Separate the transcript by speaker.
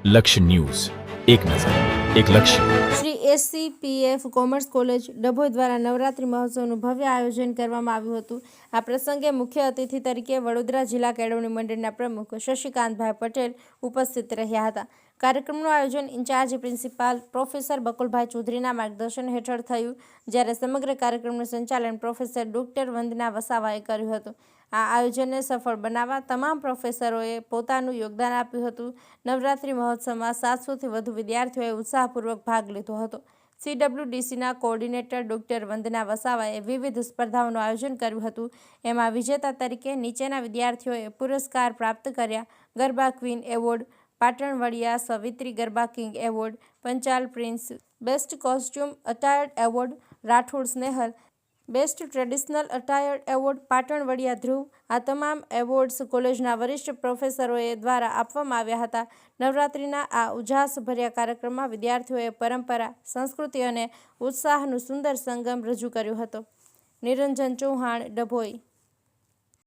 Speaker 1: લક્ષ્ય ન્યૂઝ, એક નજર, એક લક્ષ્ય.
Speaker 2: Shri SCPF commerce college Dabhoi દ્વારા નવરાત્રિ મહોત્સવનું ભવ્ય આયોજન કરવામાં આવ્યું હતું. આ પ્રસંગે મુખ્ય અતિથિ તરીકે વડોદરા જિલ્લા કેળવણી મંડળના પ્રમુખ શશિકાંતભાઈ પટેલ ઉપસ્થિત રહ્યા હતા. કાર્યક્રમનું આયોજન ઇન્ચાર્જ પ્રિન્સિપાલ પ્રોફેસર બકુલભાઈ ચૌધરીના માર્ગદર્શન હેઠળ થયું, જ્યારે સમગ્ર કાર્યક્રમનું સંચાલન પ્રોફેસર ડોક્ટર વંદના વસાવાએ કર્યું હતું. આ આયોજનને સફળ બનાવવા તમામ પ્રોફેસરોએ પોતાનું યોગદાન આપ્યું હતું. નવરાત્રિ મહોત્સવમાં 700થી વધુ વિદ્યાર્થીઓએ ઉત્સાહપૂર્વક ભાગ લીધો હતો. CWDCના કોઓર્ડિનેટર ડોક્ટર વંદના વસાવાએ વિવિધ સ્પર્ધાઓનું આયોજન કર્યું હતું. એમાં વિજેતા તરીકે નીચેના વિદ્યાર્થીઓએ પુરસ્કાર પ્રાપ્ત કર્યા: Garba queen award, Patanwadiya Savitri Garba king award, Panchal Prince, best costume attired award, Rathod Snehal, best traditional attired award, Patanwadiya Dhruv. આ તમામ એવોર્ડ્સ કોલેજના વરિષ્ઠ પ્રોફેસરોએ દ્વારા આપવામાં આવ્યા હતા. નવરાત્રિના આ ઉજાસભર્યા કાર્યક્રમમાં વિદ્યાર્થીઓએ પરંપરા, સંસ્કૃતિ અને ઉત્સાહનું સુંદર સંગમ રજૂ કર્યો હતો. નિરંજન ચૌહાણ, ડભોઈ.